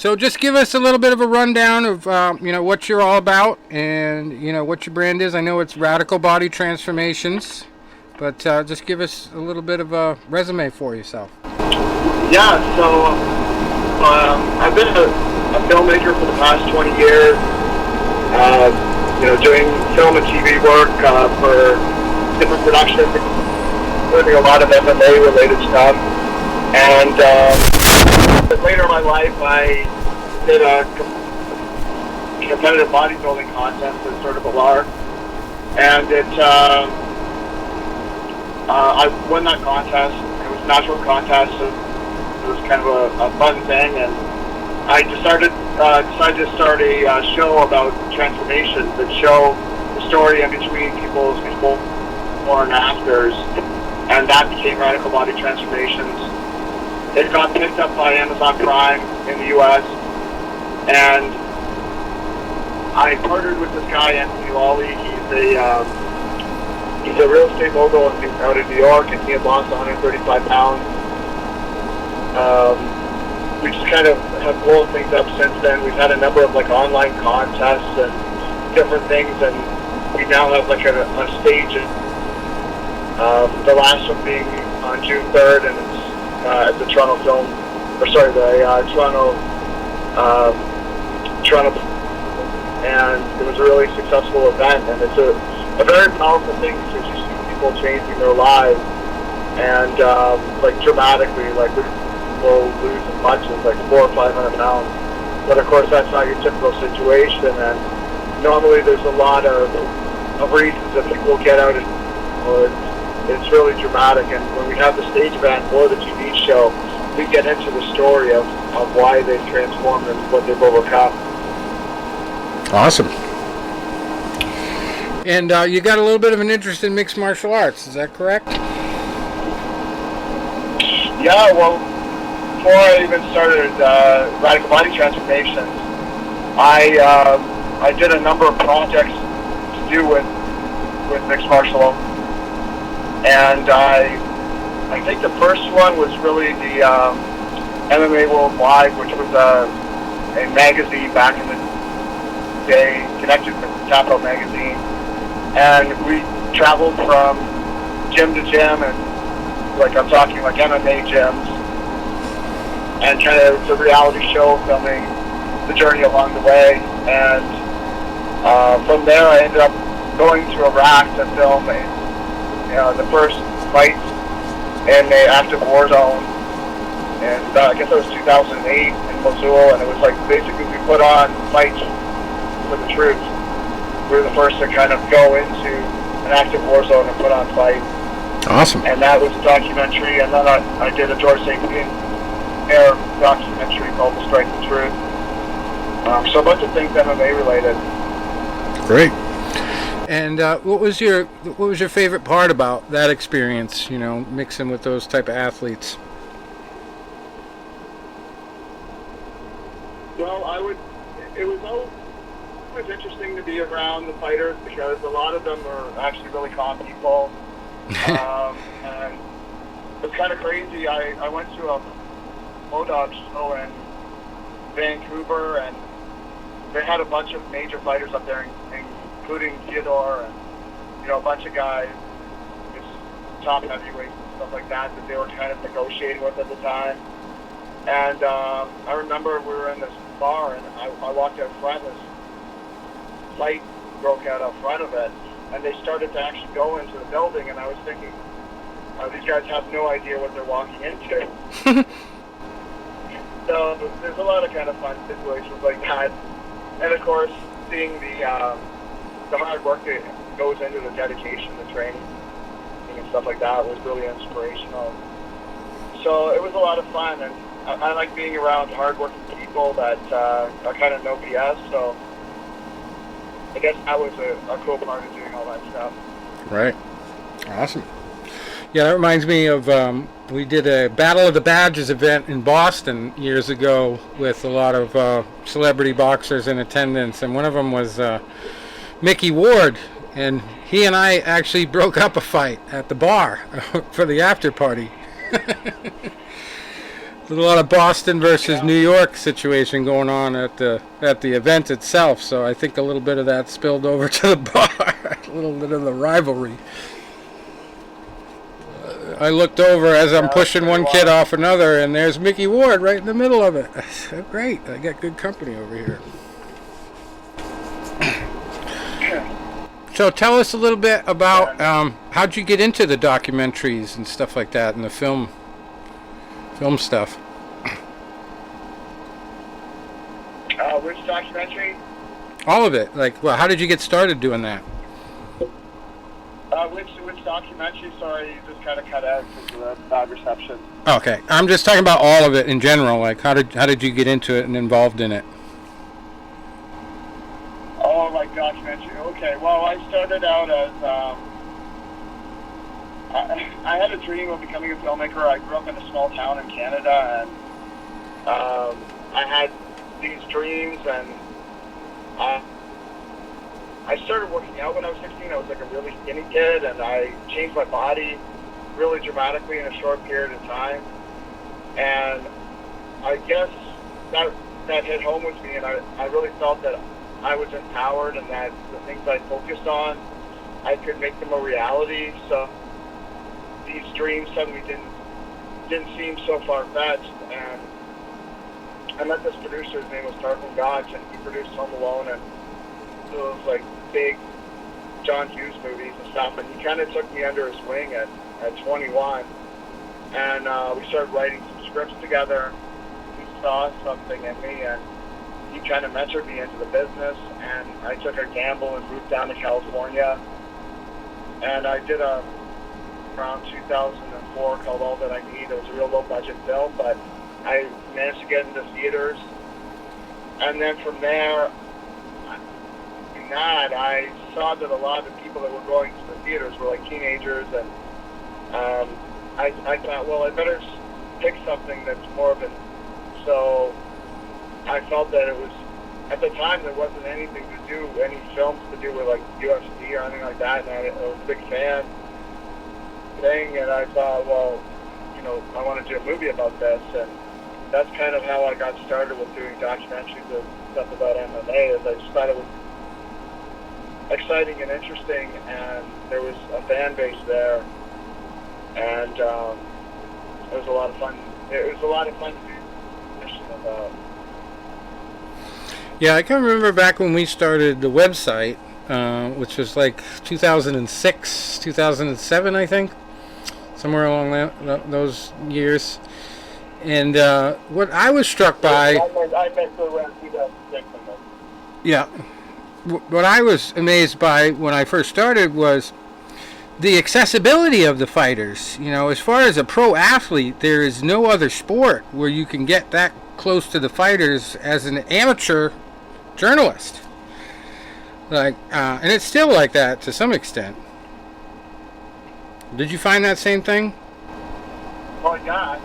So just give us a little bit of a rundown of what you're all about and what your brand is. I know it's Radical Body Transformations, but just give us a little bit of a resume for yourself. Yeah, so I've been a filmmaker for the past 20 years. Doing film and TV work for different productions, including a lot of MMA related stuff. And later in my life, I did a competitive bodybuilding contest as sort of a lark, and I won that contest. It was a natural contest, so it was kind of a fun thing, and I decided to start a show about transformation that show the story in between people's before and afters, and that became Radical Body Transformations. It got picked up by Amazon Prime in the U.S., and I partnered with this guy, Anthony Lawley. He's a real estate mogul out in New York, and he had lost 135 pounds. We just kind of have blown things up since then. We've had a number of online contests and different things, and we now have a stage. The last one being on June 3rd, and it's at the Toronto Toronto, and it was a really successful event, and it's a very powerful thing because you see people changing their lives, and dramatically, will lose as much as 400 or 500 pounds. But of course, that's not your typical situation, and normally there's a lot of reasons that people get out, and it's really dramatic. And when we have the stage event or the TV show, we get into the story of why they've transformed and what they've overcome. Awesome. And you got a little bit of an interest in mixed martial arts, is that correct? Yeah, well, before I even started Radical Body Transformations, I did a number of projects to do with mixed martial arts, and I think the first one was really the MMA Worldwide, which was a magazine back in the day, connected with Capital Magazine, and we traveled from gym to gym, and I'm talking MMA gyms, and kind of it's a reality show filming the journey along the way. And from there I ended up going to Iraq to film the first fight in the active war zone, and I guess it was 2008 in Mosul, and it was basically we put on fights for the troops. We were the first to kind of go into an active war zone and put on fights. Awesome. And that was a documentary, and then I did a George St. Pierre documentary called The Strike the Truth. So a bunch of things MMA related. Great. And what was your favorite part about that experience? Mixing with those type of athletes. Well, it was always interesting to be around the fighters because a lot of them are actually really calm people. And it's kind of crazy. I went to a Modog show in Vancouver, and they had a bunch of major fighters up there, including Theodore and a bunch of guys, just top heavyweights and stuff like that they were kind of negotiating with at the time. And I remember we were in this bar, and I walked out front, and this fight broke out front of it, and they started to actually go into the building, and I was thinking, these guys have no idea what they're walking into. So there's a lot of kind of fun situations like that. And of course, seeing the hard work that goes into the dedication, the training, and stuff like that was really inspirational. So it was a lot of fun, and I like being around hard-working people that are kind of no BS, so I guess that was a cool part of doing all that stuff. Right. Awesome. Yeah, that reminds me of, we did a Battle of the Badges event in Boston years ago with a lot of celebrity boxers in attendance, and one of them was Mickey Ward, and he and I actually broke up a fight at the bar for the after party. There's a lot of Boston versus New York situation going on at the event itself, so I think a little bit of that spilled over to the bar, a little bit of the rivalry. I looked over as I'm pushing one kid off another, and there's Mickey Ward right in the middle of it. Great, I got good company over here. So tell us a little bit about how'd you get into the documentaries and stuff like that, and the film stuff. Which documentary? All of it. Like, well, how did you get started doing that? Which documentary? Sorry, you just kind of cut out because of the bad reception. Okay, I'm just talking about all of it in general. Like, how did you get into it and involved in it? Oh, like documentary. Okay, well, I started out as I had a dream of becoming a filmmaker. I grew up in a small town in Canada, and I had these dreams, and I started working out when I was 16. I was like a really skinny kid, and I changed my body really dramatically in a short period of time. And I guess that hit home with me, and I really felt that I was empowered, and that the things I focused on, I could make them a reality. So these dreams suddenly didn't seem so far-fetched, and I met this producer. His name was Tarquin Gotch, and he produced Home Alone and those like big John Hughes movies and stuff. And he kind of took me under his wing at 21, and we started writing some scripts together. He saw something in me, and he kind of mentored me into the business. And I took a gamble and moved down to California, and I did around 2004 called All That I Need. It was a real low-budget film, but I managed to get into theaters. And then from there, in that, I saw that a lot of the people that were going to the theaters were like teenagers, and I thought, well, I better pick something that's more of an... So I felt that it was, at the time, there wasn't anything to do, any films to do with like UFC or anything like that, and I was a big fan thing, and I thought, well, I want to do a movie about this, and that's kind of how I got started with doing documentaries and stuff about MMA. Is I just thought it was exciting and interesting, and there was a fan base there, and it was a lot of fun. It was a lot of fun to do about. Yeah, I can remember back when we started the website, which was like 2006, 2007, I think, somewhere along those years. And what I was struck by... I meant to around 2006. Yeah. What I was amazed by when I first started was the accessibility of the fighters. As far as a pro athlete, there is no other sport where you can get that close to the fighters as an amateur journalist. And it's still like that to some extent. Did you find that same thing? Well, yeah.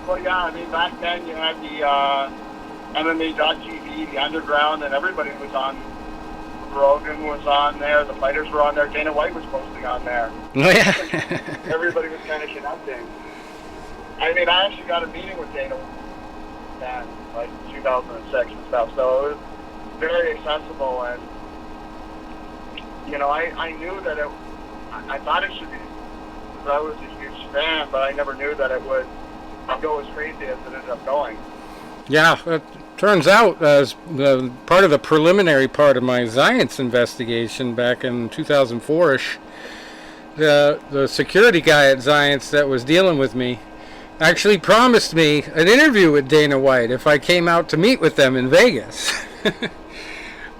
I mean, back then you had the MMA.TV, the Underground, and everybody was on. Rogan was on there. The fighters were on there. Dana White was posting on there. Oh, yeah. Everybody was kind of connecting. I mean, I actually got a meeting with Dana in like 2006 and stuff, so it was very accessible, and I knew that I thought it should be, because I was a huge fan, but I never knew that it would go as crazy as it ended up going. Yeah, it turns out as the part of the preliminary part of my science investigation back in 2004-ish, the security guy at Science that was dealing with me actually promised me an interview with Dana White if I came out to meet with them in Vegas.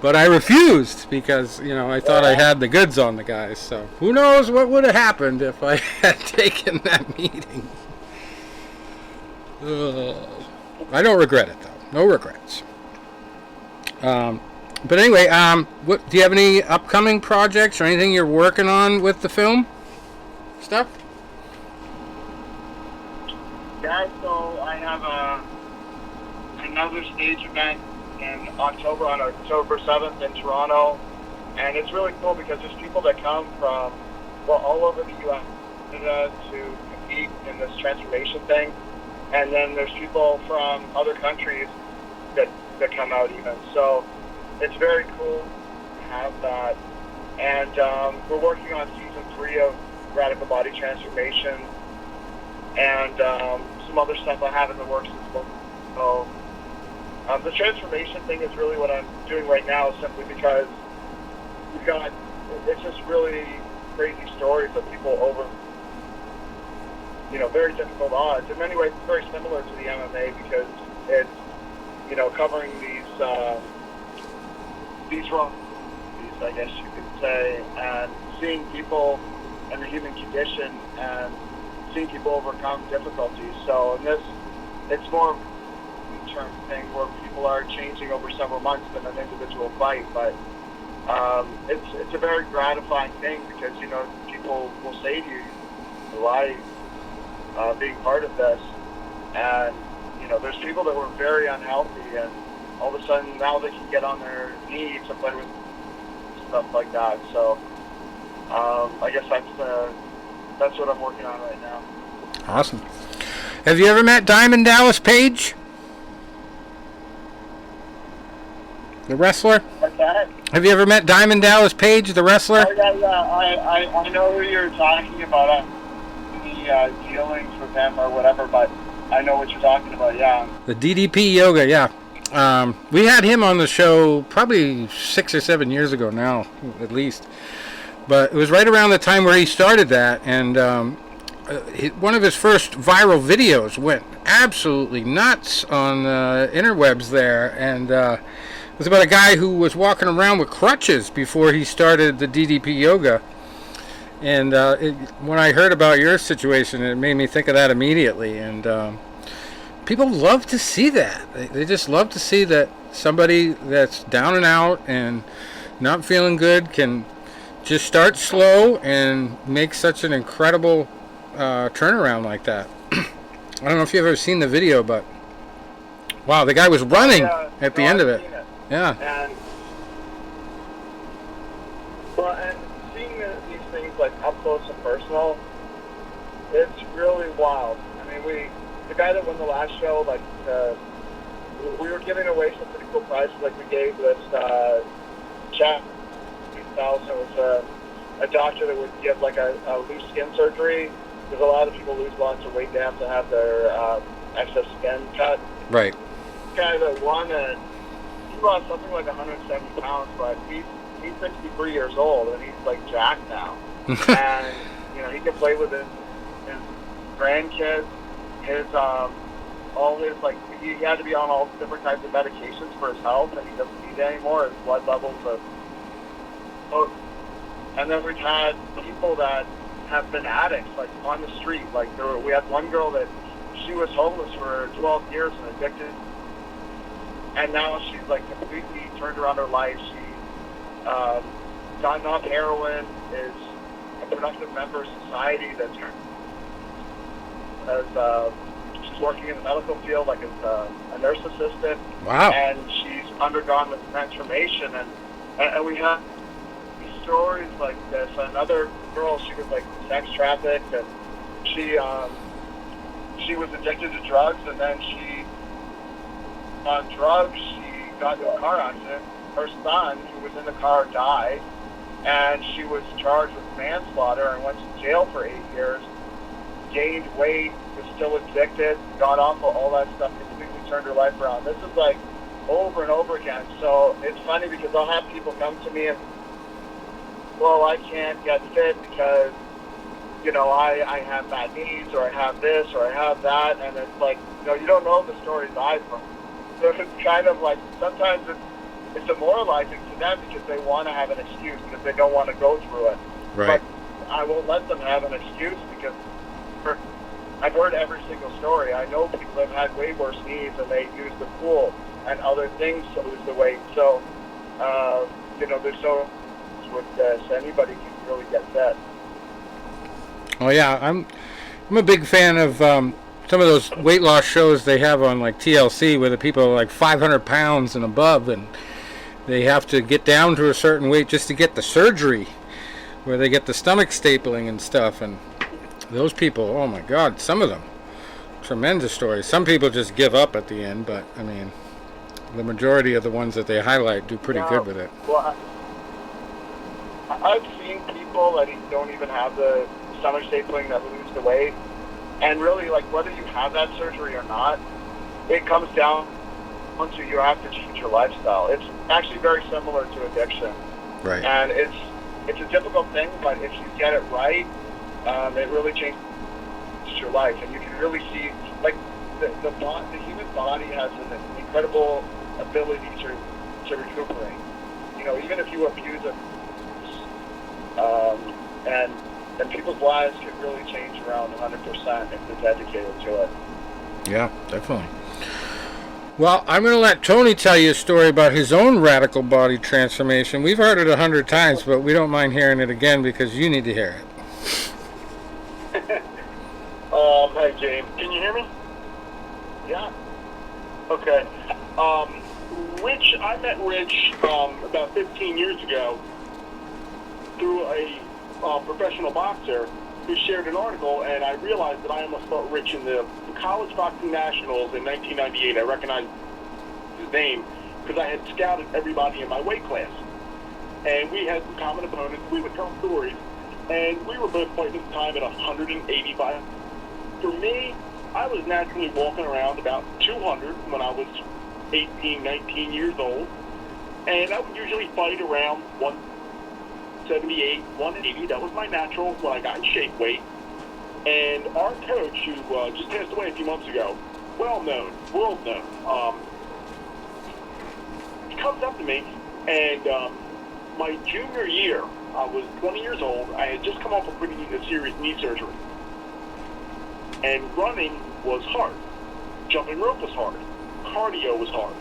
But I refused because, I thought I had the goods on the guys. So who knows what would have happened if I had taken that meeting. I don't regret it, though. No regrets. But anyway, do you have any upcoming projects or anything you're working on with the film stuff? Yeah, so I have another stage event in October, on October 7th in Toronto, and it's really cool because there's people that come from all over the U.S. to compete in this transformation thing, and then there's people from other countries that come out even. So it's very cool to have that. And we're working on season 3 of Radical Body Transformation, and some other stuff I have in the works as well. So the transformation thing is really what I'm doing right now, simply because we've got, it's just really crazy stories of people over, you know, very difficult odds. In many ways, it's very similar to the MMA, because it's, you know, covering these wrong, I guess you could say, and seeing people and the human condition and seeing people overcome difficulties. So in this, it's more term thing where people are changing over several months than an individual fight, but it's a very gratifying thing, because, you know, people will say to you, why being part of this, and, you know, there's people that were very unhealthy, and all of a sudden now they can get on their knees and play with stuff like that. So I guess that's what I'm working on right now. Awesome. Have you ever met Diamond Dallas Page, the wrestler? What's that? Have you ever met Diamond Dallas Page, the wrestler? Oh, yeah. I know who you're talking about. Any dealings with them or whatever, but I know what you're talking about, yeah. The DDP Yoga, yeah. We had him on the show probably 6 or 7 years ago now, at least. But it was right around the time where he started that, and one of his first viral videos went absolutely nuts on the interwebs there, and it was about a guy who was walking around with crutches before he started the DDP Yoga. And when I heard about your situation, it made me think of that immediately. And people love to see that. They just love to see that somebody that's down and out and not feeling good can just start slow and make such an incredible turnaround like that. I don't know if you've ever seen the video, but wow, the guy was running at the end of it. Yeah. And well, and seeing these things like up close and personal, it's really wild. I mean, the guy that won the last show, like, we were giving away some pretty cool prizes. Like, we gave this chap, 2000, was a doctor that would give like a loose skin surgery, because a lot of people lose lots of weight. They have to have their excess skin cut. Right. The guy that won it, he lost something like 170 pounds, but he's 63 years old, and he's like jacked now. And, you know, he can play with his grandkids, his all his, like, he had to be on all different types of medications for his health, and he doesn't need it anymore. His blood levels are, and then we've had people that have been addicts, like, on the street. Like, we had one girl that she was homeless for 12 years and addicted, and now she's like completely turned around her life. She gotten off heroin, is a productive member of society. That's she's working in the medical field, like as a nurse assistant. Wow. And she's undergone this transformation, and we have these stories like this. Another girl, she was like sex trafficked, and she was addicted to drugs, and then on drugs, she got into a car accident. Her son, who was in the car, died, and she was charged with manslaughter and went to jail for 8 years, gained weight, was still addicted, got off of all that stuff, completely turned her life around. This is like over and over again. So it's funny because I'll have people come to me and, well, I can't get fit because, you know, I have bad knees, or I have this, or I have that, and it's like, you know, you don't know the stories I've heard. So it's kind of like, sometimes it's demoralizing to them because they want to have an excuse, because they don't want to go through it. Right. But I won't let them have an excuse, because I've heard every single story. I know people that have had way worse knees, and they use the pool and other things to lose the weight. So, you know, there's so with this, anybody can really get fit. Oh yeah, I'm a big fan of some of those weight loss shows they have on like TLC, where the people are like 500 pounds and above, and they have to get down to a certain weight just to get the surgery, where they get the stomach stapling and stuff. And those people, oh my God, some of them tremendous stories. Some people just give up at the end, but I mean, the majority of the ones that they highlight do pretty good with it. Well, I've seen people that don't even have the stomach stapling that lose the weight, and really, like, whether you have that surgery or not, it comes down to you have to change your lifestyle. It's actually very similar to addiction, Right. and it's a difficult thing, but if you get it right, it really changes your life, and you can really see, like, the human body has an incredible ability to recuperate. You know, even if you abuse it, and people's lives can really change around 100% if they're dedicated to it. Yeah, definitely. Well, I'm going to let Tony tell you a story about his own radical body transformation. We've heard it 100 times, but we don't mind hearing it again because you need to hear it. Hey, James. Can you hear me? Yeah. Okay. I met Rich about 15 years ago through a professional boxer who shared an article, and I realized that I almost fought Rich in the College Boxing Nationals in 1998. I recognized his name because I had scouted everybody in my weight class. And we had some common opponents. We would tell stories. And we were both fighting at the time at 185. For me, I was naturally walking around about 200 when I was 18, 19 years old. And I would usually fight around 178, 180. That was my natural when I got in shape weight. And our coach, who just passed away a few months ago, well-known, world-known, he comes up to me, and my junior year, I was 20 years old. I had just come off a pretty serious knee surgery. And running was hard. Jumping rope was hard. Cardio was hard.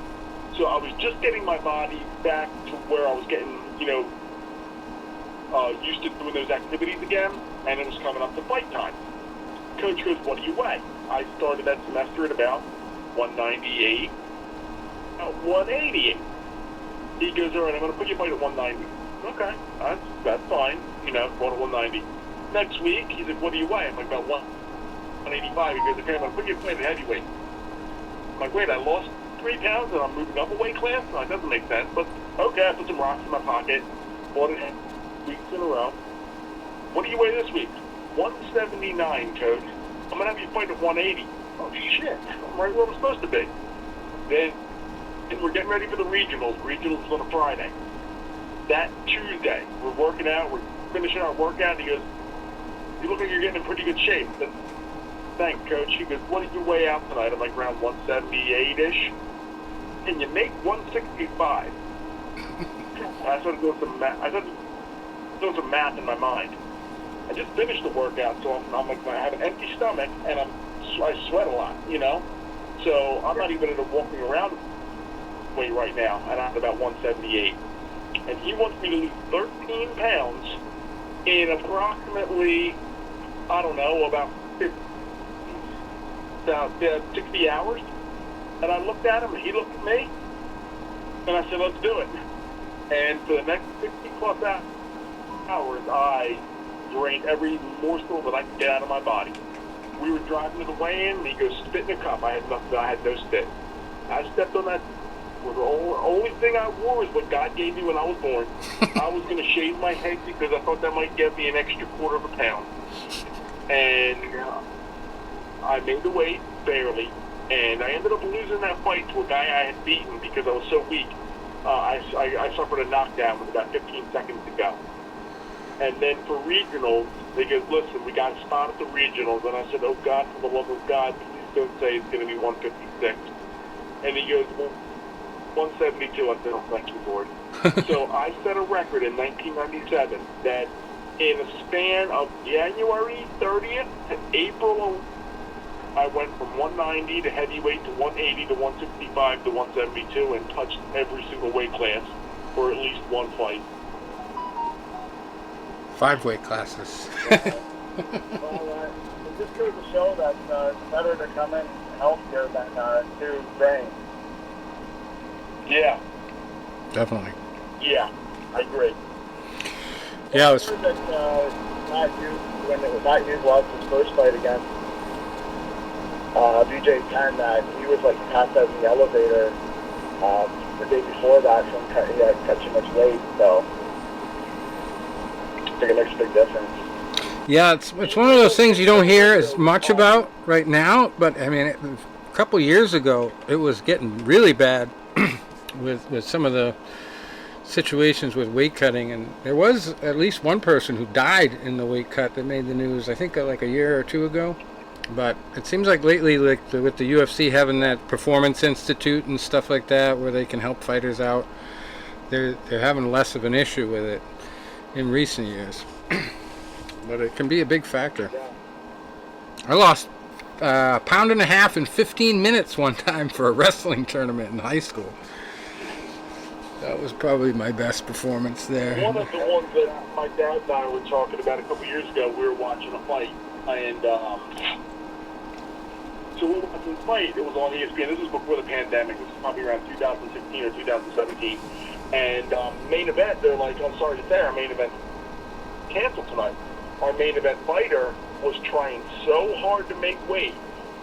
So I was just getting my body back to where I was getting, used to doing those activities again, and it was coming up to fight time. Coach goes, what do you weigh? I started that semester at about 198, 188. He goes, all right, I'm going to put you fight at 190. Okay, that's fine, going to 190. Next week, he's like, what do you weigh? I'm like, about 185. He goes, okay, I'm going to put you fight at heavyweight. I'm like, wait, I lost 3 pounds and I'm moving up a weight class? No, it doesn't make sense, but okay, I put some rocks in my pocket, fought it weeks in a row. What do you weigh this week? 179, coach. I'm going to have you fight at 180. Oh, shit. I'm right where I'm supposed to be. Then we're getting ready for the regionals. Regionals is on a Friday. That Tuesday, we're working out. We're finishing our workout. And he goes, you look like you're getting in pretty good shape. I said, thanks, coach. He goes, what did you weigh out tonight? I'm like around 178-ish. Can you make 165? I started doing some math. Doing some math in my mind. I just finished the workout, so I'm like, I have an empty stomach, and I sweat a lot, So I'm not even at a walking around weight right now, and I'm about 178. And he wants me to lose 13 pounds in approximately, I don't know, about 60 hours. And I looked at him, and he looked at me, and I said, let's do it. And for the next 60 plus hours, I drained every morsel that I could get out of my body. We were driving to the weigh-in, and he goes, spit in a cup. I had nothing. I had no spit. I stepped on that. The only thing I wore was what God gave me when I was born. I was going to shave my head because I thought that might give me an extra quarter of a pound. And I made the weight, barely. And I ended up losing that fight to a guy I had beaten because I was so weak. I suffered a knockdown with about 15 seconds to go. And then for regionals, they go, listen, we got a spot at the regionals. And I said, oh, God, for the love of God, please don't say it's going to be 156. And he goes, well, 172. I said, oh, thank you, Lord. So I set a record in 1997 that in a span of January 30th to April, I went from 190 to heavyweight to 180 to 165 to 172 and touched every single weight class for at least one fight. 5 weight classes. Well, it just goes to show that it's better to come in healthier than to train. Yeah. Definitely. Yeah, I agree. Yeah, it was. I heard that not you, when it was not you, lost his first fight against BJ10 that he was like passed out in the elevator the day before that from he had cut too much weight. So I think it makes a big difference. Yeah, it's one of those things you don't hear as much about right now, but I mean, a couple years ago, it was getting really bad with some of the situations with weight cutting, and there was at least one person who died in the weight cut that made the news, I think like a year or two ago. But it seems like lately, like with the UFC having that Performance Institute and stuff like that, where they can help fighters out, they're having less of an issue with it in recent years. But it can be a big factor. I lost a pound and a half in 15 minutes one time for a wrestling tournament in high school. That was probably my best performance there. One of the ones that my dad and I were talking about a couple years ago, we were watching a fight, and so we were watching the fight. It was on ESPN. This was before the pandemic. This was probably around 2016 or 2017. And main event, they're like, I'm sorry to say, our main event canceled tonight. Our main event fighter was trying so hard to make weight.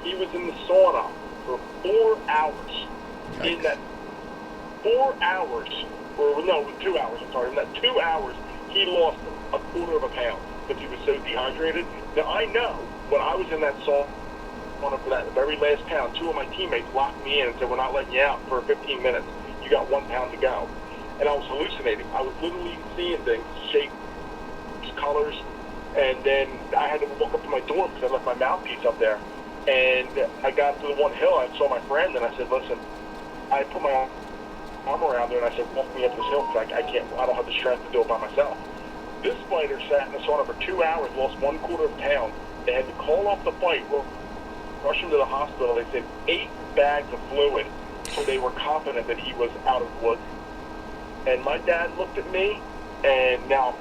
He was in the sauna for 4 hours. Yikes. In that 4 hours, or no, 2 hours, I'm sorry, in that 2 hours, he lost a quarter of a pound because he was so dehydrated. Now, I know when I was in that sauna for that very last pound, 2 of my teammates locked me in and said, we're not letting you out for 15 minutes. You got 1 pound to go. And I was hallucinating. I was literally seeing things, shapes, colors, and then I had to walk up to my dorm because I left my mouthpiece up there. And I got to the one hill, I saw my friend, and I said, listen, I put my arm around her, and I said, walk me up this hill because I don't have the strength to do it by myself. This fighter sat in the sauna for 2 hours, lost 1/4 of a pound. They had to call off the fight, rush him to the hospital. They said 8 bags of fluid, so they were confident that he was out of the woods. And my dad looked at me, and now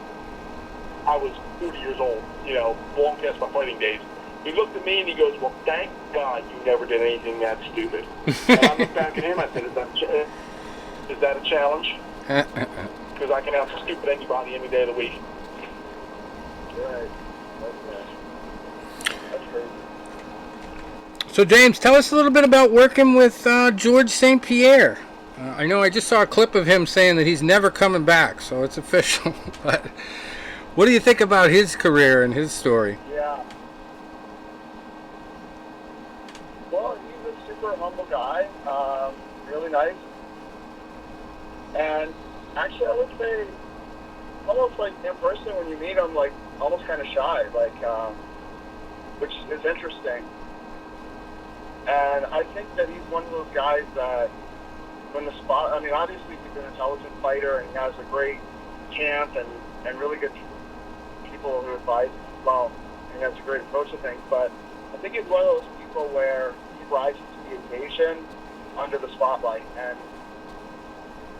I was 40 years old, long past my fighting days. He looked at me and he goes, well, thank God you never did anything that stupid. And I looked back at him, I said, is that a challenge? Because I can answer stupid anybody any day of the week. Right. That's crazy. So James, tell us a little bit about working with George St. Pierre. I know I just saw a clip of him saying that he's never coming back, so it's official. But what do you think about his career and his story? Yeah. Well, he's a super humble guy, really nice. And actually, I would say, almost like in person when you meet him, like almost kind of shy, which is interesting. And I think that he's one of those guys that, when the spot, I mean, obviously he's an intelligent fighter and he has a great camp and really good people who advise as well. And he has a great approach to things. But I think he's one of those people where he rises to the occasion under the spotlight. And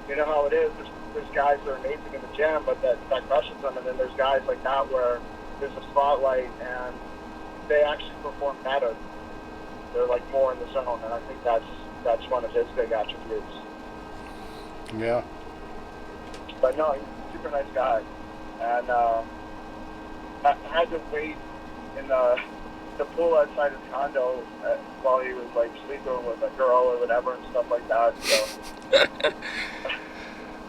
you know how it is. There's guys that are amazing in the gym, but that crushes them. And then there's guys like that where there's a spotlight and they actually perform better. They're like more in the zone. And I think that's one of his big attributes. Yeah. But no, he's a super nice guy. And I had to wait in the pool outside his condo while he was like sleeping with a girl or whatever and stuff like that. So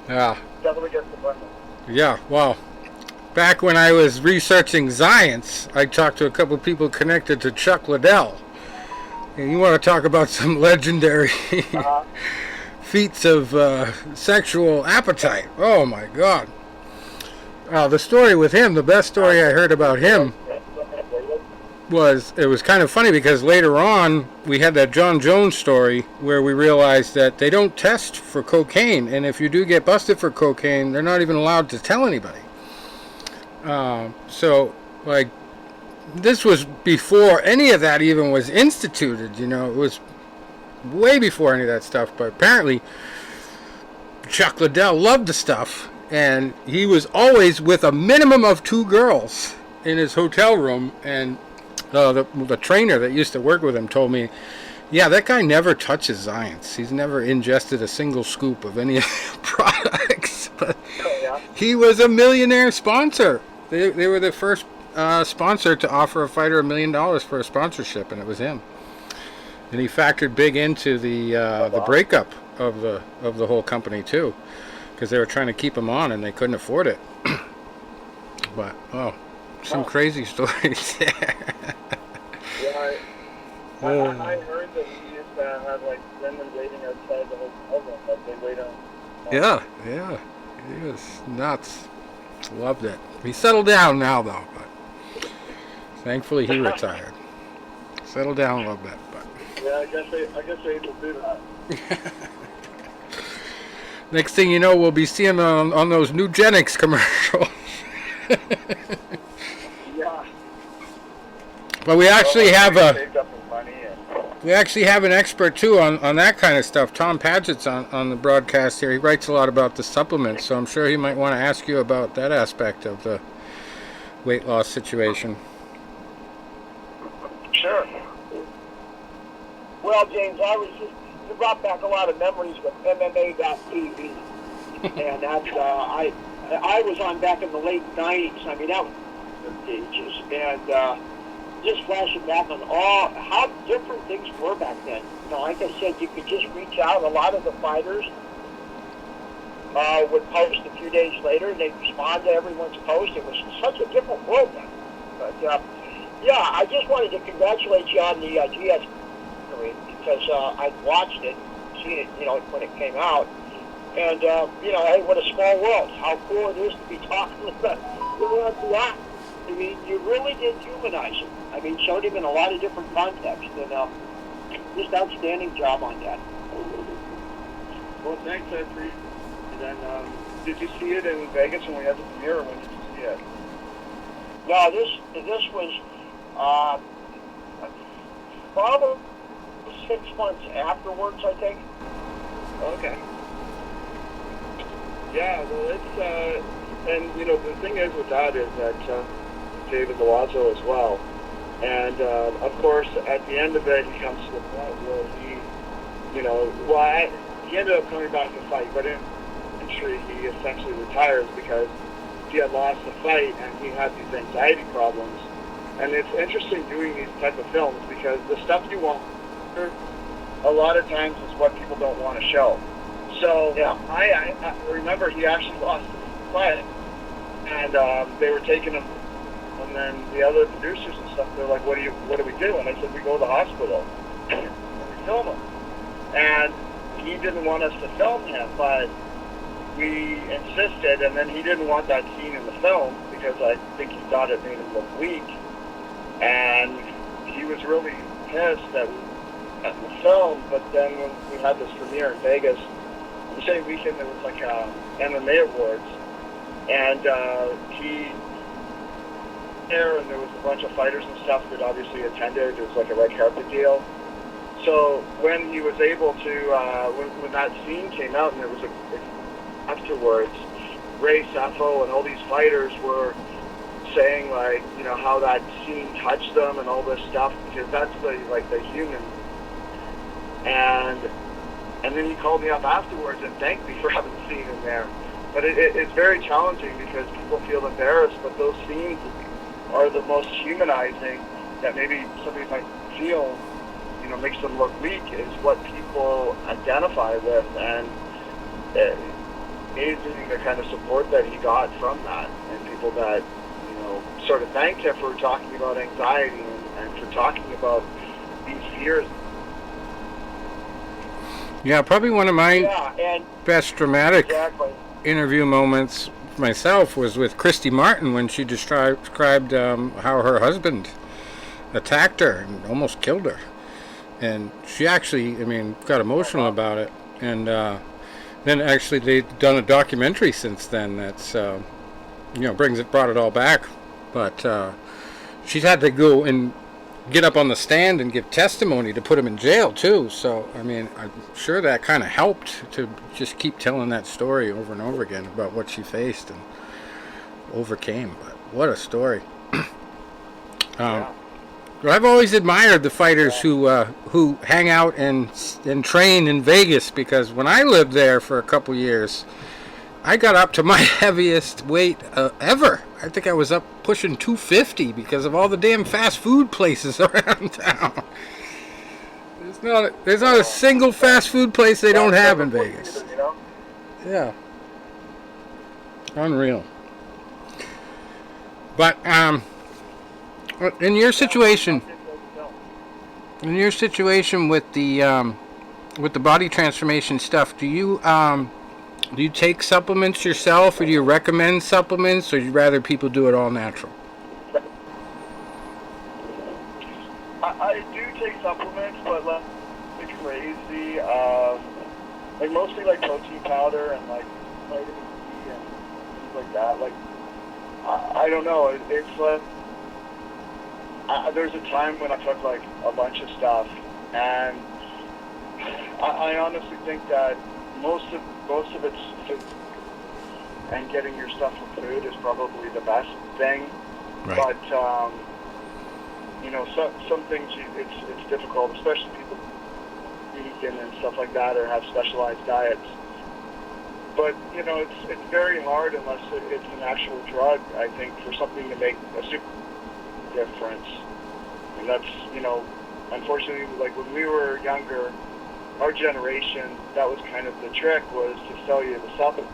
Yeah. definitely gets the limit. Yeah, well, back when I was researching science, I talked to a couple of people connected to Chuck Liddell. And you want to talk about some legendary feats of sexual appetite. Oh, my God. The story with him, the best story I heard about him was, it was kind of funny because later on we had that John Jones story where we realized that they don't test for cocaine, and if you do get busted for cocaine, they're not even allowed to tell anybody. So, like, this was before any of that even was instituted, it was way before any of that stuff, but apparently Chuck Liddell loved the stuff, and he was always with a minimum of 2 girls in his hotel room, and the trainer that used to work with him told me, yeah, that guy never touches Zions. He's never ingested a single scoop of any products, but he was a millionaire sponsor. They were the first sponsor to offer a fighter $1 million for a sponsorship, and it was him. And he factored big into the breakup of the whole company too, because they were trying to keep him on and they couldn't afford it. But some crazy stories there. Yeah, I heard that he used to have like women waiting outside the hotel room, like they wait on. Yeah, he was nuts. Loved it. He settled down now though, but thankfully he retired. Settled down a little bit, but Yeah, I guess they will do that. next thing you know, we'll be seeing on those Nugenics commercials. Yeah. But we actually have saved up his money and we actually have an expert too on that kind of stuff. Tom Paget's on the broadcast here. He writes a lot about the supplements, so I'm sure he might want to ask you about that aspect of the weight loss situation. Sure. Well, James, you brought back a lot of memories with MMA.tv. And that's, I was on back in the late 90s. I mean, that was the ages. And just flashing back on how different things were back then. You know, like I said, you could just reach out. A lot of the fighters would post a few days later, and they'd respond to everyone's post. It was such a different world then. But, yeah, I just wanted to congratulate you on the GS because I watched it, seen it, you know, when it came out. And, you know, hey, what a small world. How cool it is to be talking with the I mean, you really did humanize him. I mean, showed him in a lot of different contexts. And just outstanding job on that. Well, thanks, I appreciate it. And then, did you see it in Vegas when we had the premiere, or when did you see it? No, this was probably 6 months afterwards, I think. Okay. Yeah, well, it's, and, you know, the thing is with that is that David Milazzo as well. And, of course, at the end of it, he comes to the point where he, you know, he ended up coming back to fight, but in entry, he essentially retires because he had lost the fight and he had these anxiety problems. And it's interesting doing these type of films because the stuff you want a lot of times is what people don't want to show. So Yeah. I remember he actually lost the fight, and they were taking him, and then the other producers and stuff, they're like, what do we do? And I said, we go to the hospital and we film him. And he didn't want us to film him, but we insisted, and then he didn't want that scene in the film because I think he thought it made him look weak. And he was really pissed that we had the film, but then when we had this premiere in Vegas, the same weekend there was like MMA awards, and he there, and there was a bunch of fighters and stuff that obviously attended. It was like a red carpet deal. So when he was able to, when that scene came out, and there was afterwards, Ray Safo and all these fighters were saying, like, you know, how that scene touched them and all this stuff, because that's the human. And then he called me up afterwards and thanked me for having the scene in there. But it's very challenging because people feel embarrassed, but those scenes are the most humanizing that maybe somebody might feel, you know, makes them look weak, is what people identify with. And amazing the kind of support that he got from that, and people that, you know, sort of thanked him for talking about anxiety and for talking about these fears. Yeah, probably one of my and best dramatic exactly. interview moments myself was with Christy Martin when she described how her husband attacked her and almost killed her. And she actually, I mean, got emotional about it. And then actually they've done a documentary since then that's, you know, brought it all back. But she's had to go and get up on the stand and give testimony to put him in jail too. So I mean, I'm sure that kind of helped to just keep telling that story over and over again about what she faced and overcame. But what a story. Yeah. I've always admired the fighters who hang out and train in Vegas, because when I lived there for a couple years, I got up to my heaviest weight ever. I think I was up pushing 250 because of all the damn fast food places around town. There's there's not a single fast food place they don't have in Either, Vegas. you know? Yeah. Unreal. But in your situation with the body transformation stuff, do you take supplements yourself, or do you recommend supplements, or do you rather people do it all natural? I do take supplements, but like crazy. Like mostly like protein powder and like vitamin C and things like that. Like I don't know. It's like there's a time when I took like a bunch of stuff, and I honestly think that most of it's food, and getting your stuff from food is probably the best thing. Right. But you know, some things it's difficult, especially people vegan and stuff like that, or have specialized diets. But you know, it's very hard unless it's an actual drug, I think, for something to make a super difference. And that's, you know, unfortunately, like when we were younger, our generation, that was kind of the trick, was to sell you the supplement,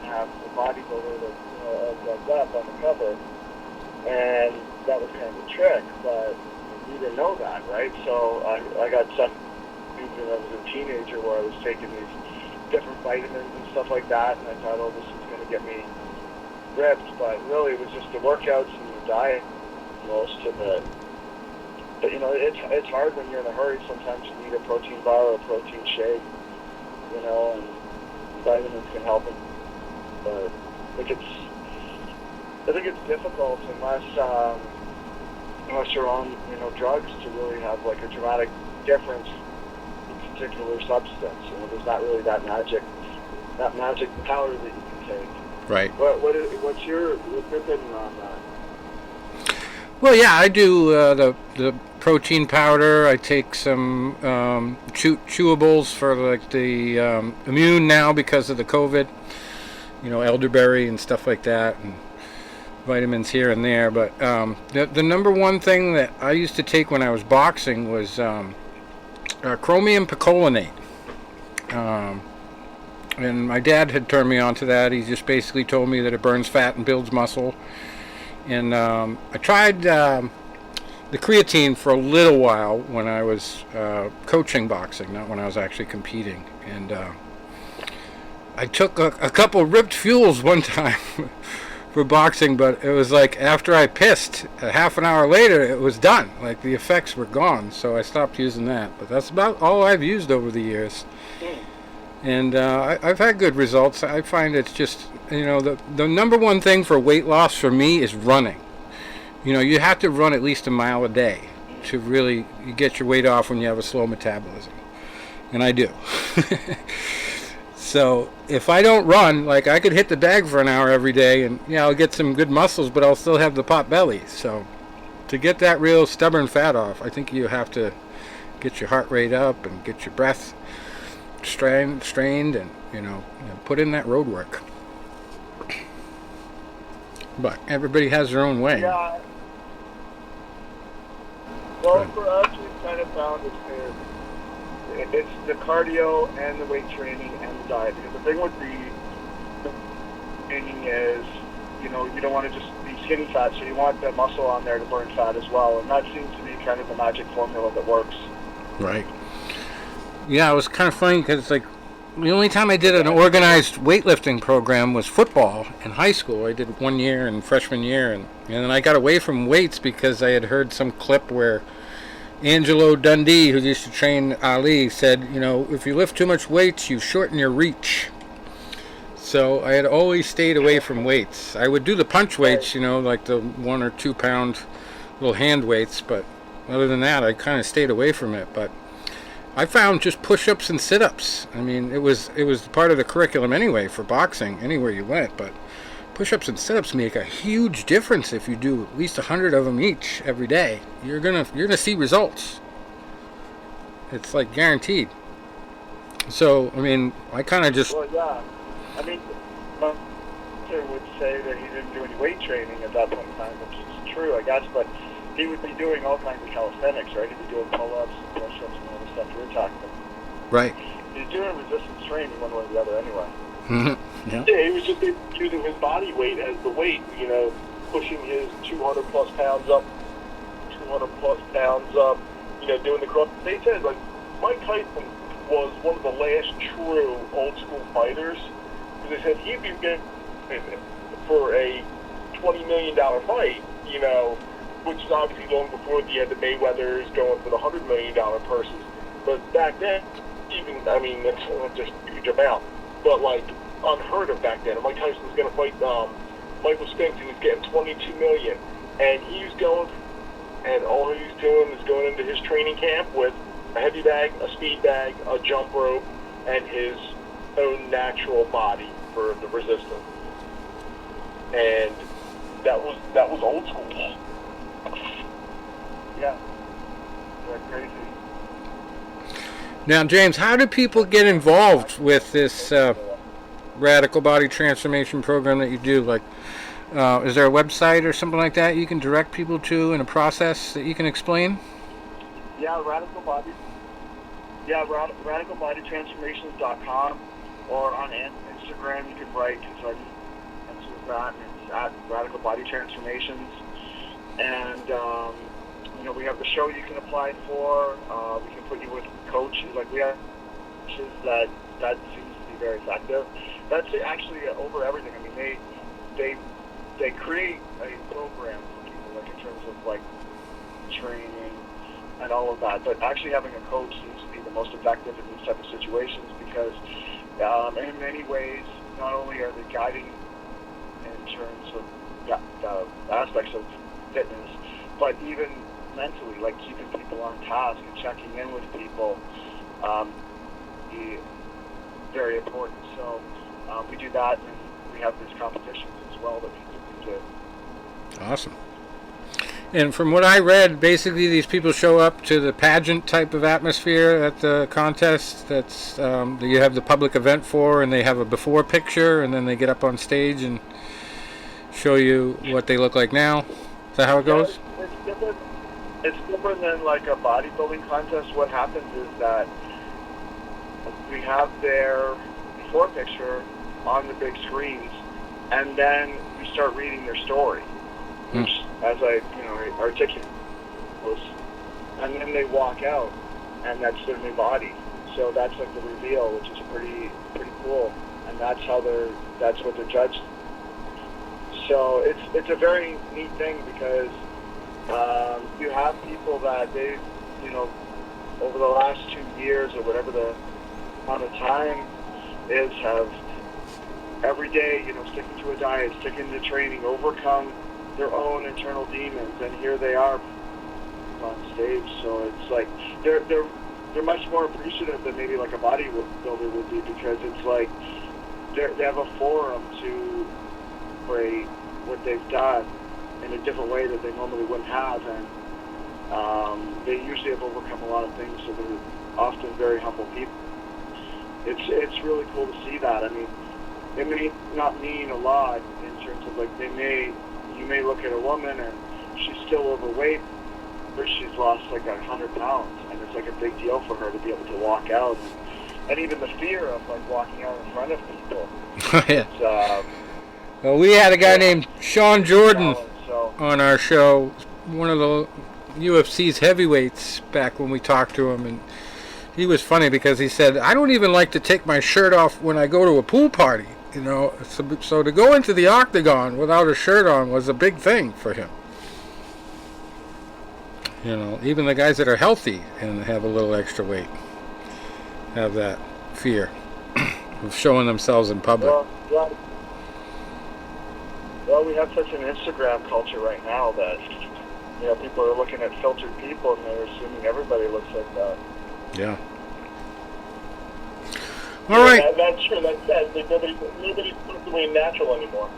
have the bodybuilder that, you know, all up on the cover, and that was kind of the trick. But we didn't know that, right? So I got sucked when I was a teenager, where I was taking these different vitamins and stuff like that, and I thought, oh, this is going to get me ripped. But really, it was just the workouts and the diet, most of it. But you know, it's hard when you're in a hurry. Sometimes you need a protein bar or a protein shake, you know, and vitamins can help it. But I think it's difficult unless you're on, you know, drugs, to really have like a dramatic difference in a particular substance. You know, there's not really that magic power that you can take. Right. What's your opinion on that? Well, yeah, I do the protein powder. I take some chewables for like the immune now because of the COVID. You know, elderberry and stuff like that, and vitamins here and there. But the number one thing that I used to take when I was boxing was chromium picolinate. And my dad had turned me on to that. He just basically told me that it burns fat and builds muscle. And I tried the creatine for a little while when I was coaching boxing, not when I was actually competing. And I took a couple of ripped fuels one time for boxing, but it was like after I pissed, a half an hour later, it was done. Like the effects were gone, so I stopped using that. But that's about all I've used over the years. And I've had good results. I find it's just, you know, the number one thing for weight loss for me is running. You know, you have to run at least a mile a day to really get your weight off when you have a slow metabolism. And I do. So if I don't run, like I could hit the bag for an hour every day, and yeah, I'll get some good muscles, but I'll still have the pot belly. So to get that real stubborn fat off, I think you have to get your heart rate up and get your breath strained, and you know, put in that road work. But everybody has their own way. Yeah. Well, for us, we've kind of found it's the cardio and the weight training and the diet. Because the thing with the training is, you know, you don't want to just be skinny fat, so you want the muscle on there to burn fat as well. And that seems to be kind of the magic formula that works. Right. Yeah, it was kind of funny because, like, the only time I did an organized weightlifting program was football in high school. I did 1 year in freshman year, and then I got away from weights because I had heard some clip where Angelo Dundee, who used to train Ali, said, you know, if you lift too much weights, you shorten your reach. So I had always stayed away from weights. I would do the punch weights, you know, like the 1 or 2 pound little hand weights, but other than that, I kind of stayed away from it. But I found just push-ups and sit-ups. I mean, it was part of the curriculum anyway for boxing, anywhere you went. But push-ups and sit-ups make a huge difference if you do at least 100 of them each every day. You're gonna see results. It's like guaranteed. So I mean, I kind of just. Well, yeah. I mean, my teacher would say that he didn't do any weight training at that point in time, which is true, I guess. But he would be doing all kinds of calisthenics, right? He'd be doing pull-ups and push-ups and all the stuff you're talking about. Right. He's doing resistance training one way or the other anyway. Yeah. Yeah, he was just using his body weight as the weight, pushing his 200 plus pounds up, doing the cross. They said, like, Mike Tyson was one of the last true old school fighters. Because they said he'd be getting for a $20 million fight, which is obviously long before the Mayweathers going for the $100 million purses. But back then, that's just a huge amount. But, like, unheard of back then. Mike Tyson was going to fight Michael Spinks. He was getting $22 million. And he was going, and all he was doing is going into his training camp with a heavy bag, a speed bag, a jump rope, and his own natural body for the resistance. And that was old school. Yeah. That's crazy. Now, James, how do people get involved with this radical body transformation program that you do? Like, is there a website or something like that you can direct people to in a process that you can explain? Yeah, radicalbodytransformations.com, or on Instagram you can write, because I answer that, and it's at Radical Body Transformations. And we have the show you can apply for. We can put you with coaches. Like, we have coaches that seems to be very effective. That's actually over everything. I mean, they create a program for people, like, in terms of, like, training and all of that. But actually having a coach seems to be the most effective in these type of situations, because in many ways, not only are they guiding in terms of the aspects of fitness, but even mentally, like keeping people on task and checking in with people, very important. So we do that, and we have these competitions as well that people can do. Awesome. And from what I read, basically these people show up to the pageant type of atmosphere at the contest that you have the public event for, and they have a before picture, and then they get up on stage and show you what they look like now. Is that how it goes? Yeah, it's different. It's different than like a bodybuilding contest. What happens is that we have their before picture on the big screens, and then we start reading their story, which, as I articulate, and then they walk out, and that's their new body. So that's like the reveal, which is pretty cool, and that's what they're judged. So it's a very neat thing, because you have people that they, over the last 2 years or whatever the amount of time is, have every day, sticking to a diet, sticking to training, overcome their own internal demons, and here they are on stage. So it's like they're much more appreciative than maybe like a bodybuilder would be, because it's like they have a forum to celebrate what they've done in a different way that they normally wouldn't have, and they usually have overcome a lot of things, so they're often very humble people. It's really cool to see that. I mean, it may not mean a lot in terms of, like, you may look at a woman and she's still overweight, but she's lost like 100 pounds, and it's like a big deal for her to be able to walk out, and even the fear of like walking out in front of people. Yeah. Well, we had a guy named Sean Jordan on our show, one of the UFC's heavyweights, back when we talked to him, and he was funny because he said, I don't even like to take my shirt off when I go to a pool party, so to go into the octagon without a shirt on was a big thing for him. Even the guys that are healthy and have a little extra weight have that fear of showing themselves in public. Well, we have such an Instagram culture right now that people are looking at filtered people, and they're assuming everybody looks like that. Yeah. All right. Yeah, that's true. That's sad. Nobody's doing natural anymore.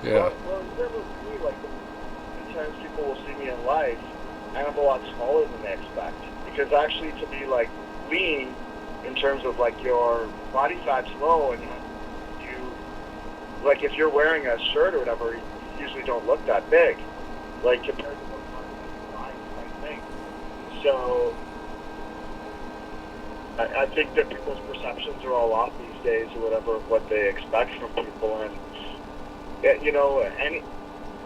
Yeah. Well, in terms of me, like, sometimes people will see me in life, and I'm a lot smaller than they expect. Because actually, to be like lean, in terms of like your body fat's low, and you like if you're wearing a shirt or whatever, usually don't look that big, like compared to what I think. So I think that people's perceptions are all off these days, or whatever, of what they expect from people, and you know,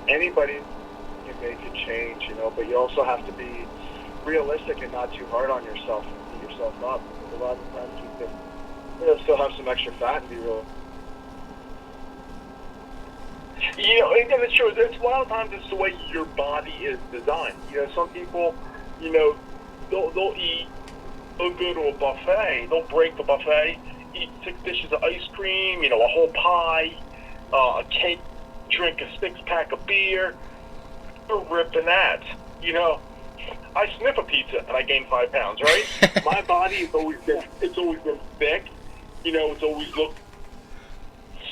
anybody can make a change, you know, but you also have to be realistic and not too hard on yourself and beat yourself up. Because a lot of times you can, you know, still have some extra fat and be real. You know, and it's true. It's a lot of times it's the way your body is designed. You know, some people, you know, they'll eat. They'll go to a buffet. They'll break the buffet, eat 6 dishes of ice cream, you know, a whole pie, a cake, drink a 6-pack of beer. They're ripping that. You know, I sniff a pizza and I gain 5 pounds, right? My body has always been thick. You know, it's always looked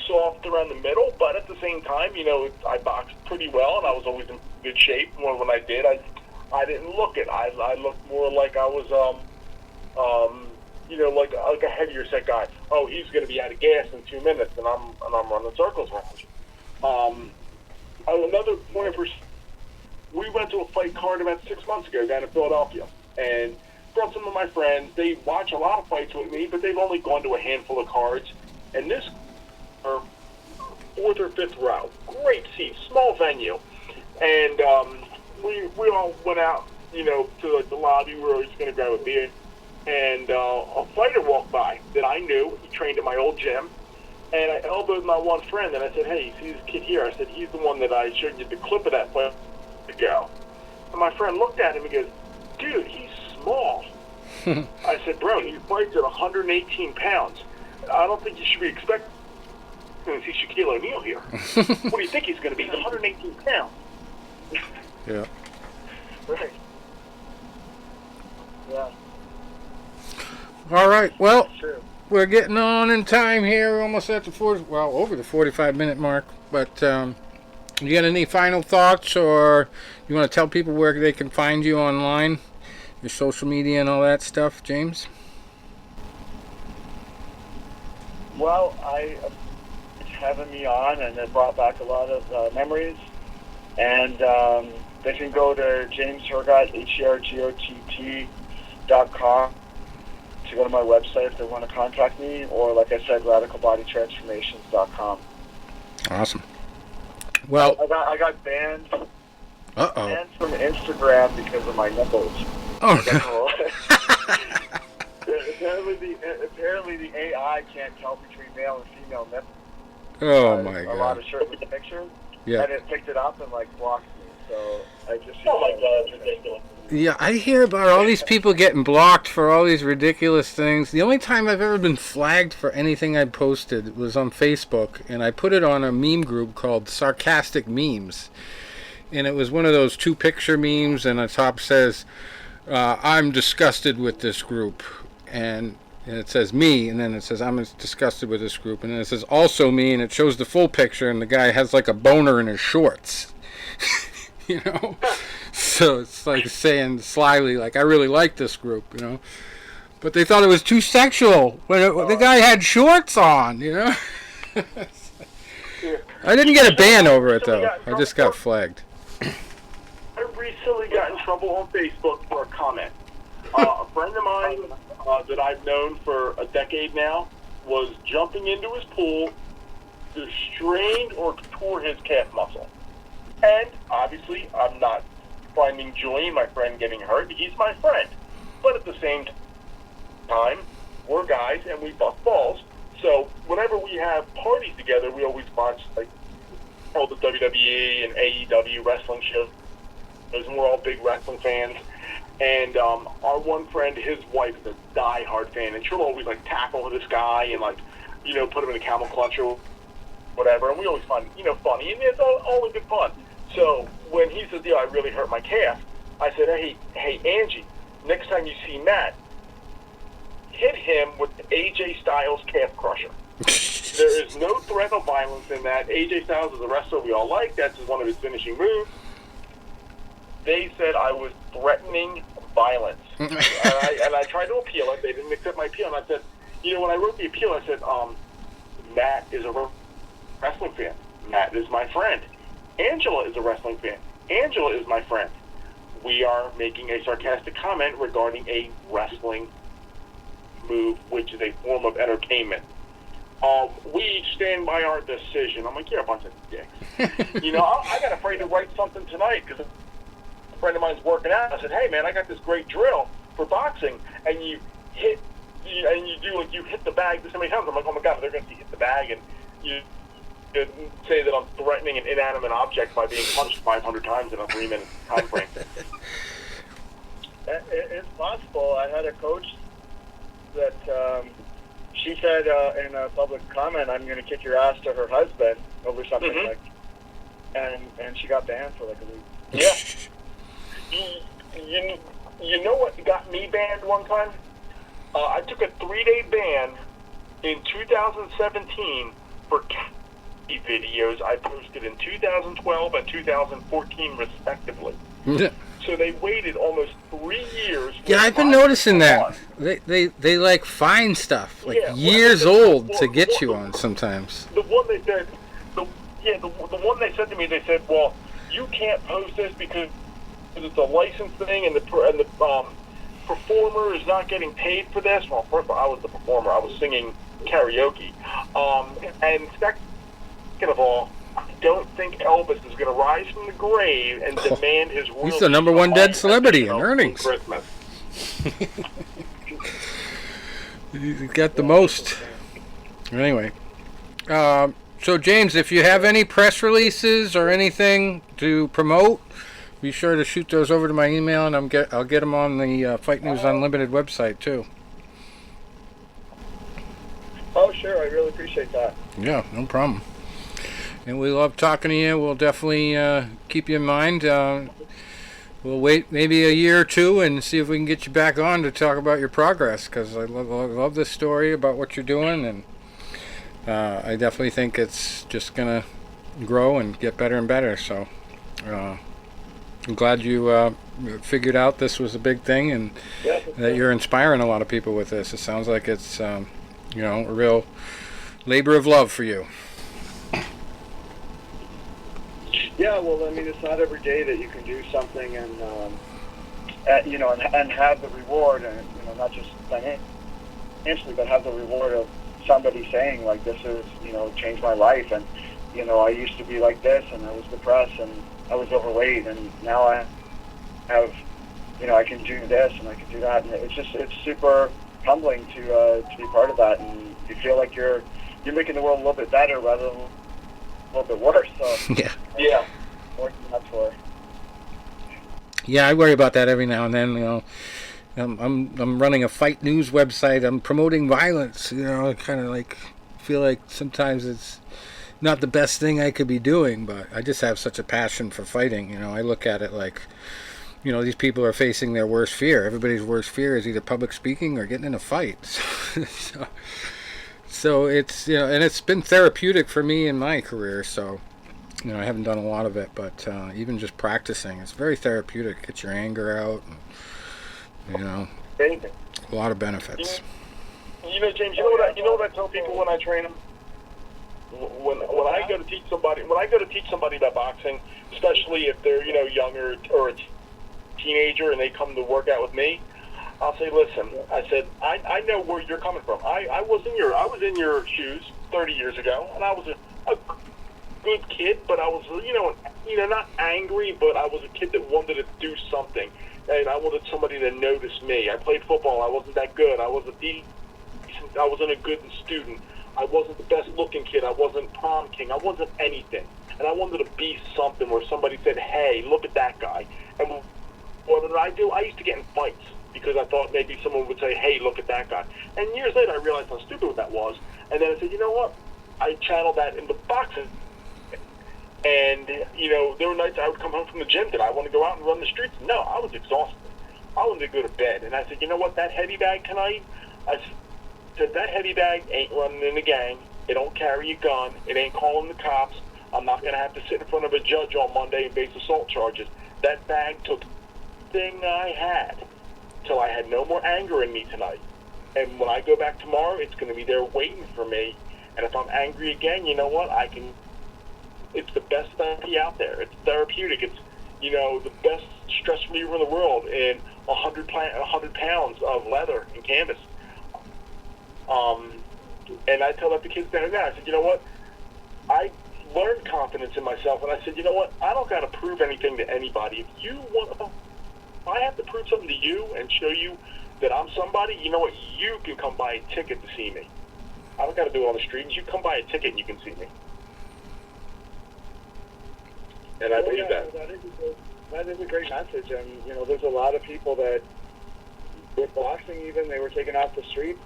soft around the middle, but at the same time, you know, I boxed pretty well and I was always in good shape. When I did, I didn't look it. I looked more like I was you know, like a heavier set guy. Oh, he's going to be out of gas in 2 minutes, and I'm running circles around. Another point of we went to a fight card about 6 months ago down in Philadelphia, and brought some of my friends. They watch a lot of fights with me, but they've only gone to a handful of cards. And this 4th or 5th row, great seats, small venue, and we all went out, you know, to like the lobby where we was going to grab a beer. And a fighter walked by that I knew. He trained at my old gym. And I elbowed my one friend, and I said, hey, see this kid here? I said, he's the one that I showed you the clip of that fight ago. And my friend looked at him and goes, dude, he's small. I said, bro, he fights at 118 pounds. I don't think you should be expecting to see Shaquille O'Neal here. What do you think he's going to be? He's 118 pounds. Yeah. Right. Yeah. All right. Well, True. we're getting on in time here. We're almost at the over the 45-minute mark. But you got any final thoughts, or you want to tell people where they can find you online, your social media and all that stuff, James? Well, I having me on, and it brought back a lot of memories. And they can go to James Hergott, HERGOTT.com to go to my website if they want to contact me, or like I said, radicalbodytransformations.com. Awesome. Well, I got banned uh-oh. banned from Instagram because of my nipples. Oh, no. Apparently the AI can't tell between male and female nipples. Oh, my A God. lot of shirtless pictures. Yeah. And it picked it up and like blocked me. So I just. Oh my God, it's ridiculous. Yeah, I hear about all these people getting blocked for all these ridiculous things. The only time I've ever been flagged for anything I posted was on Facebook, and I put it on a meme group called Sarcastic Memes. And it was one of those 2-picture memes, and the top says, I'm disgusted with this group. And it says me, and then it says I'm disgusted with this group. And then it says also me, and it shows the full picture, and the guy has like a boner in his shorts. You know? So it's like saying slyly, like, I really like this group, you know? But they thought it was too sexual when the guy had shorts on, you know? I didn't get a ban over it, though. I just got flagged. I recently got in trouble on Facebook for a comment. A friend of mine that I've known for a decade now was jumping into his pool, either strained or tore his calf muscle. And obviously, I'm not finding joy in my friend getting hurt. He's my friend. But at the same time, we're guys and we bust balls. So whenever we have parties together, we always watch like all the WWE and AEW wrestling shows. And we're all big wrestling fans. And our one friend, his wife is a die-hard fan, and she'll always like tackle this guy and like, you know, put him in a camel clutch or whatever. And we always find, you know, funny, and it's always good fun. So when he says, "Yeah, I really hurt my calf," I said, "Hey, Angie, next time you see Matt, hit him with the AJ Styles calf crusher." There is no threat of violence in that. AJ Styles is a wrestler we all like. That's one of his finishing moves. They said I was threatening violence. and I tried to appeal it. They didn't accept my appeal. And I said, you know, when I wrote the appeal, I said, Matt is a wrestling fan. Matt is my friend. Angela is a wrestling fan. Angela is my friend. We are making a sarcastic comment regarding a wrestling move, which is a form of entertainment. We each stand by our decision. I'm like, you're a bunch of dicks. I got afraid to write something tonight because a friend of mine's working out. I said, hey, man, I got this great drill for boxing, and you hit the bag so many times. I'm like, oh my God, they're going to hit the bag, and you say that I'm threatening an inanimate object by being punched 500 times in a 3-minute time frame. It's possible. I had a coach that she said in a public comment, "I'm going to kick your ass" to her husband over something like, and she got banned for like a week. Yeah. You know what got me banned one time? I took a 3-day ban in 2017 for videos I posted in 2012 and 2014 respectively. So they waited almost 3 years. Yeah, I've been noticing that. They like find stuff like years old to get you on sometimes. The one they said, the one they said to me, they said, well, you can't post this because it's a license thing, and the performer is not getting paid for this. Well, first of all, I was the performer. I was singing karaoke. And second of all, I don't think Elvis is going to rise from the grave and demand his royalties. He's the number one dead celebrity in earnings. Christmas. He's got the most. Anyway. So, James, if you have any press releases or anything to promote, be sure to shoot those over to my email, and I'll get them on the Fight News Unlimited website, too. Oh, sure. I really appreciate that. Yeah, no problem. And we love talking to you. We'll definitely keep you in mind. We'll wait maybe a year or two and see if we can get you back on to talk about your progress, because I love this story about what you're doing, and I definitely think it's just going to grow and get better and better. So I'm glad you figured out this was a big thing, and that you're inspiring a lot of people with this. It sounds like it's a real labor of love for you. Yeah, well, I mean, it's not every day that you can do something and have the reward, and not just financially, but have the reward of somebody saying like, this is changed my life, and I used to be like this, and I was depressed, and I was overweight, and now I have I can do this and I can do that, and it's super humbling to be part of that, and you feel like you're making the world a little bit better rather than a little bit worse. So yeah. Yeah, I worry about that every now and then. I'm running a Fight News website. I'm promoting violence. I kind of feel like sometimes it's not the best thing I could be doing, but I just have such a passion for fighting. I look at it like, these people are facing their worst fear. Everybody's worst fear is either public speaking or getting in a fight. So it's and it's been therapeutic for me in my career. So I haven't done a lot of it, but even just practicing, it's very therapeutic. Get your anger out, and, a lot of benefits. James, you know what I tell people when I train them? When I go to teach somebody about boxing, especially if they're younger or a teenager and they come to work out with me, I'll say, listen, I said, I know where you're coming from. I was in your shoes 30 years ago, and I was a good kid, but I was not angry, but I was a kid that wanted to do something, and I wanted somebody to notice me. I played football. I wasn't that good. I wasn't a good student. I wasn't the best looking kid. I wasn't prom king. I wasn't anything. And I wanted to be something where somebody said, hey, look at that guy. And what did I do? I used to get in fights because I thought maybe someone would say, hey, look at that guy. And years later, I realized how stupid that was. And then I said, you know what? I channeled that into boxing. And, there were nights I would come home from the gym. Did I want to go out and run the streets? No, I was exhausted. I wanted to go to bed. And I said, you know what? That heavy bag tonight, I said, that heavy bag ain't running in a gang. It don't carry a gun. It ain't calling the cops. I'm not going to have to sit in front of a judge on Monday and face assault charges. That bag took everything I had till I had no more anger in me tonight. And when I go back tomorrow, it's going to be there waiting for me. And if I'm angry again, you know what? I can it's the best therapy out there. It's therapeutic. It's, you know, the best stress reliever in the world, in 100 pounds of leather and canvas. And I tell that to kids down there. I said, you know what? I learned confidence in myself, and I said, you know what? I don't got to prove anything to anybody. If I have to prove something to you and show you that I'm somebody, you know what? You can come buy a ticket to see me. I don't got to do it on the streets. You come buy a ticket and you can see me. And I believe that. That is a great message. And, you know, there's a lot of people that, with boxing even, they were taken off the street.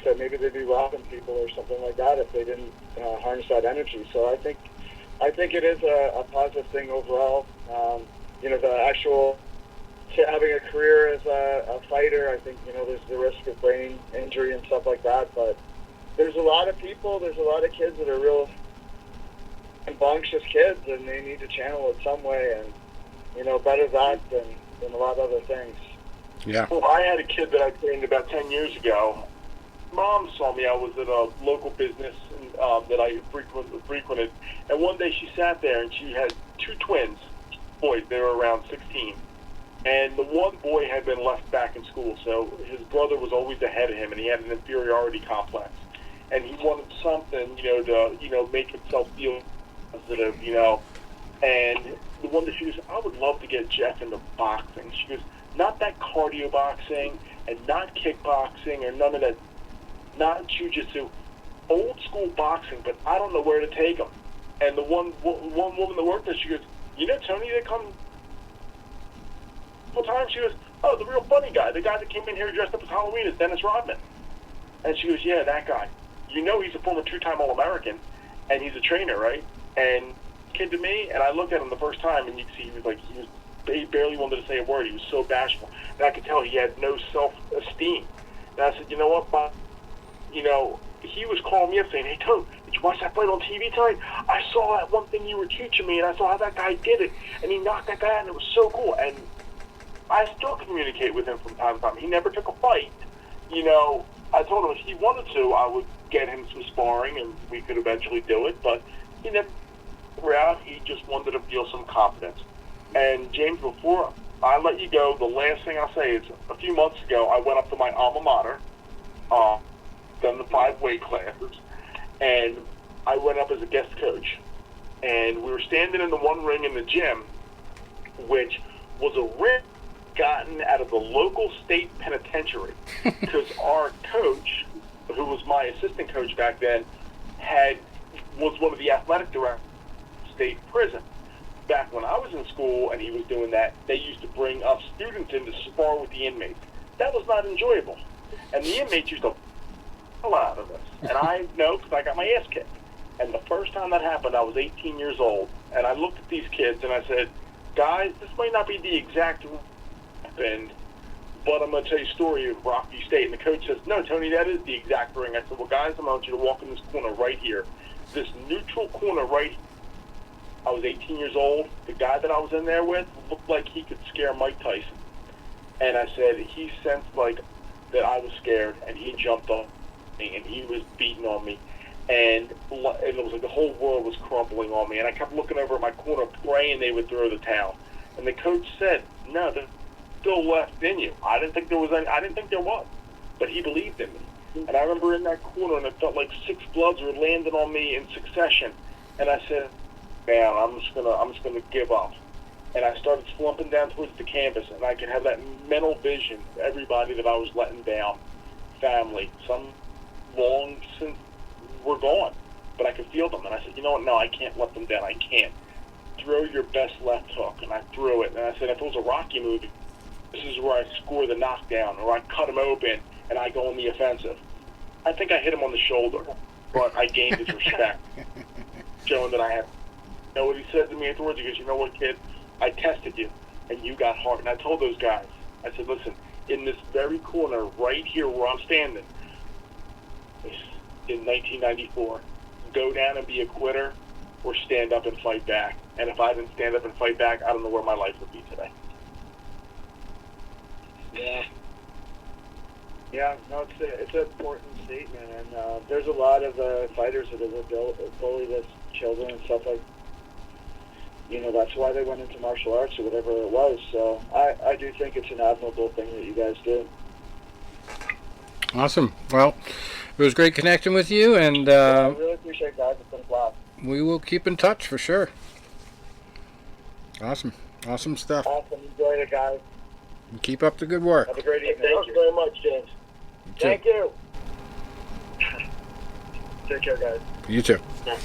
So maybe they'd be robbing people or something like that if they didn't harness that energy. So I think it is a positive thing overall. You know, the actual having a career as a fighter, I think, you know, there's the risk of brain injury and stuff like that. But there's a lot of people, there's a lot of kids that are real rambunctious kids, and they need to channel it some way. And, you know, better that than a lot of other things. Yeah. Well, I had a kid that I trained about 10 years ago. Mom saw me. I was at a local business that I frequented, and one day she sat there and she had two twins, boys. They were around 16, and the one boy had been left back in school, so his brother was always ahead of him, and he had an inferiority complex, and he wanted something, to make himself feel positive, And the one that she goes, I would love to get Jeff into boxing. She goes, not that cardio boxing and not kickboxing or none of that. Not jiu-jitsu, old school boxing, but I don't know where to take them. And the one woman that worked there, she goes, Tony, they come full time. She goes, oh, the real funny guy, the guy that came in here dressed up as Halloween is Dennis Rodman. And she goes, yeah, that guy. He's a former two-time All-American, and he's a trainer, right? And came to me, and I looked at him the first time, and you could see he barely wanted to say a word. He was so bashful, and I could tell he had no self-esteem. And I said, you know what, Bob? He was calling me up saying, hey, Toad, did you watch that fight on TV tonight? I saw that one thing you were teaching me, and I saw how that guy did it, and he knocked that guy out, and it was so cool. And I still communicate with him from time to time. He never took a fight. I told him if he wanted to, I would get him some sparring, and we could eventually do it, but he never out. He just wanted to feel some confidence. And, James, before I let you go, the last thing I'll say is a few months ago, I went up to my alma mater, done the 5 weight classes, and I went up as a guest coach. And we were standing in the one ring in the gym, which was a ring gotten out of the local state penitentiary, because our coach, who was my assistant coach back then, was one of the athletic directors of the state prison. Back when I was in school and he was doing that, they used to bring us students in to spar with the inmates. That was not enjoyable. And the inmates used to hell out of us. And I know because I got my ass kicked. And the first time that happened, I was 18 years old. And I looked at these kids and I said, guys, this might not be the exact happened, but I'm going to tell you a story of Rocky State. And the coach says, no, Tony, that is the exact ring. I said, well, guys, I want you to walk in this corner right here. This neutral corner right here. I was 18 years old. The guy that I was in there with looked like he could scare Mike Tyson. And I said, he sensed like that I was scared, and he jumped on me, and he was beating on me. And it was like the whole world was crumbling on me. And I kept looking over at my corner, praying they would throw the towel. And the coach said, no, there's still left in you. I didn't think there was. But he believed in me. And I remember in that corner, and it felt like 6 bloods were landing on me in succession. And I said, man, I'm just gonna give up. And I started slumping down towards the canvas, and I could have that mental vision of everybody that I was letting down, family, some long since were gone, but I could feel them. And I said, you know what? No, I can't let them down. I can't. Throw your best left hook, and I threw it. And I said, if it was a Rocky movie, this is where I score the knockdown, or I cut him open and I go on the offensive. I think I hit him on the shoulder, but I gained his respect, showing that I had. You know what he said to me afterwards? He goes, you know what, kid? I tested you, and you got hard. And I told those guys, I said, listen, in this very corner right here where I'm standing, in 1994, go down and be a quitter or stand up and fight back. And if I didn't stand up and fight back, I don't know where my life would be today. Yeah, no, it's an important statement, and there's a lot of fighters that have bullied us children and stuff like. That's why they went into martial arts or whatever it was. So I do think it's an admirable thing that you guys do. Awesome. Well, it was great connecting with you, and I really appreciate it, guys. It's been a blast. we will keep in touch for sure. Awesome. Awesome stuff. Awesome. Enjoyed it, guys. Keep up the good work. Have a great evening. Thank you very much, James. You too. Thank you. Take care, guys. You too. Yeah.